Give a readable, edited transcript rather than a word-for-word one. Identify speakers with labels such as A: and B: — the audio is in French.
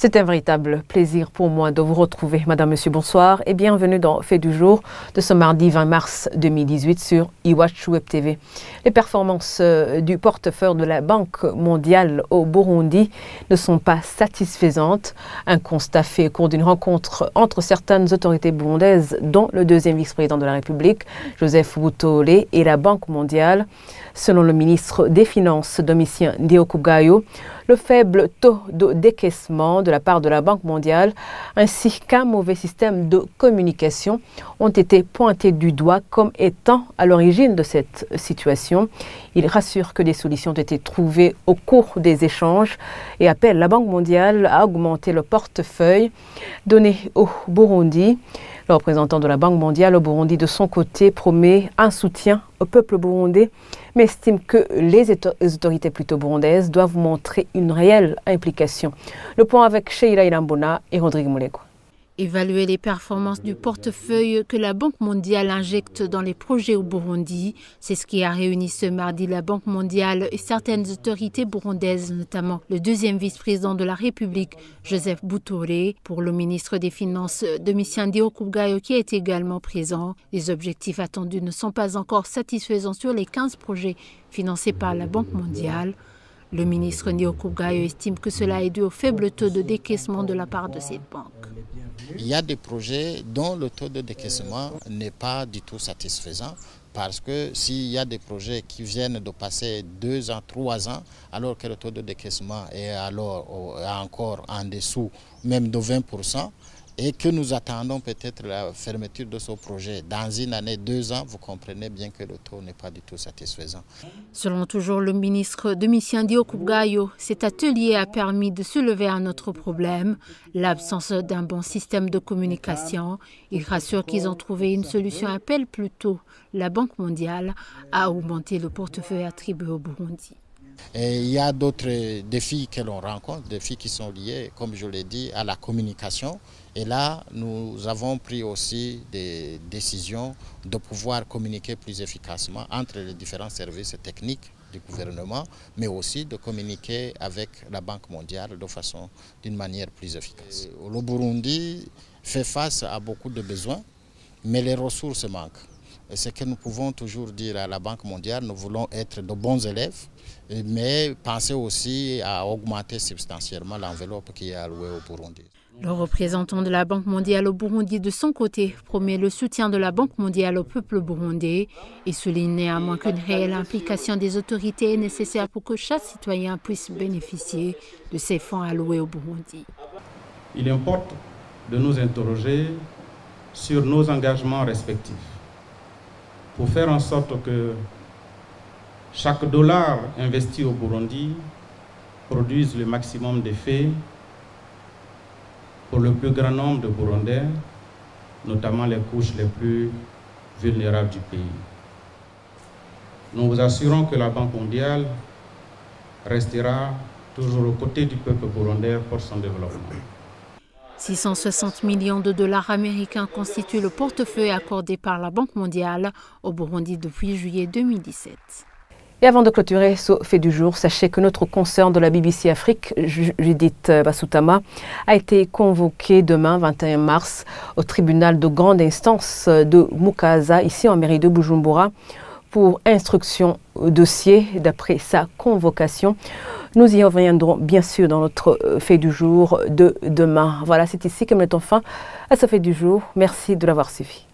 A: C'est un véritable plaisir pour moi de vous retrouver. Madame, Monsieur, bonsoir et bienvenue dans Fait du jour de ce mardi 20 mars 2018 sur iWatch Web TV. Les performances du portefeuille de la Banque mondiale au Burundi ne sont pas satisfaisantes. Un constat fait au cours d'une rencontre entre certaines autorités burundaises, dont le deuxième vice-président de la République, Joseph Butore, et la Banque mondiale. Selon le ministre des Finances, Domitien Ndihokubwayo, le faible taux de décaissement de la part de la Banque mondiale ainsi qu'un mauvais système de communication ont été pointés du doigt comme étant à l'origine de cette situation. Il rassure que des solutions ont été trouvées au cours des échanges et appelle la Banque mondiale à augmenter le portefeuille donné au Burundi. Le représentant de la Banque mondiale au Burundi, de son côté, promet un soutien au peuple burundais, mais estime que les autorités burundaises doivent montrer une réelle implication. Le point avec Sheila Ilambona et Rodrigue Mulego.
B: Évaluer les performances du portefeuille que la Banque mondiale injecte dans les projets au Burundi, c'est ce qui a réuni ce mardi la Banque mondiale et certaines autorités burundaises, notamment le deuxième vice-président de la République, Joseph Butore, pour le ministre des Finances, Domitien Ndihokubwayo, qui est également présent. Les objectifs attendus ne sont pas encore satisfaisants sur les 15 projets financés par la Banque mondiale. Le ministre Ndihokubwayo estime que cela est dû au faible taux de décaissement de la part de cette banque.
C: Il y a des projets dont le taux de décaissement n'est pas du tout satisfaisant parce que s'il y a des projets qui viennent de passer 2 ans, 3 ans, alors que le taux de décaissement est alors encore en dessous même de 20%, et que nous attendons peut-être la fermeture de ce projet dans une année, 2 ans, vous comprenez bien que le taux n'est pas du tout satisfaisant.
B: Selon toujours le ministre Domitien Ndihokubwayo, cet atelier a permis de soulever un autre problème, l'absence d'un bon système de communication. Il rassure qu'ils ont trouvé une solution, appelle plutôt la Banque mondiale à augmenter le portefeuille attribué au Burundi.
C: Et il y a d'autres défis que l'on rencontre, défis qui sont liés, comme je l'ai dit, à la communication. Et là, nous avons pris aussi des décisions de pouvoir communiquer plus efficacement entre les différents services techniques du gouvernement, mais aussi de communiquer avec la Banque mondiale d'une manière plus efficace. Le Burundi fait face à beaucoup de besoins, mais les ressources manquent. Et ce que nous pouvons toujours dire à la Banque mondiale, nous voulons être de bons élèves, mais penser aussi à augmenter substantiellement l'enveloppe qui est allouée au Burundi.
B: Le représentant de la Banque mondiale au Burundi, de son côté, promet le soutien de la Banque mondiale au peuple burundais et souligne néanmoins qu'une réelle implication des autorités est nécessaire pour que chaque citoyen puisse bénéficier de ces fonds alloués au Burundi.
D: Il importe de nous interroger sur nos engagements respectifs pour faire en sorte que chaque dollar investi au Burundi produise le maximum d'effets pour le plus grand nombre de Burundais, notamment les couches les plus vulnérables du pays. Nous vous assurons que la Banque mondiale restera toujours aux côtés du peuple burundais pour son développement.
B: 660 millions de dollars américains constituent le portefeuille accordé par la Banque mondiale au Burundi depuis juillet 2017.
A: Et avant de clôturer ce fait du jour, sachez que notre consoeur de la BBC Afrique, Judith Basutama, a été convoquée demain, 21 mars, au tribunal de grande instance de Mukaza, ici en mairie de Bujumbura, pour instruction au dossier d'après sa convocation. Nous y reviendrons bien sûr dans notre fait du jour de demain. Voilà, c'est ici que nous mettons fin à ce fait du jour. Merci de l'avoir suivi.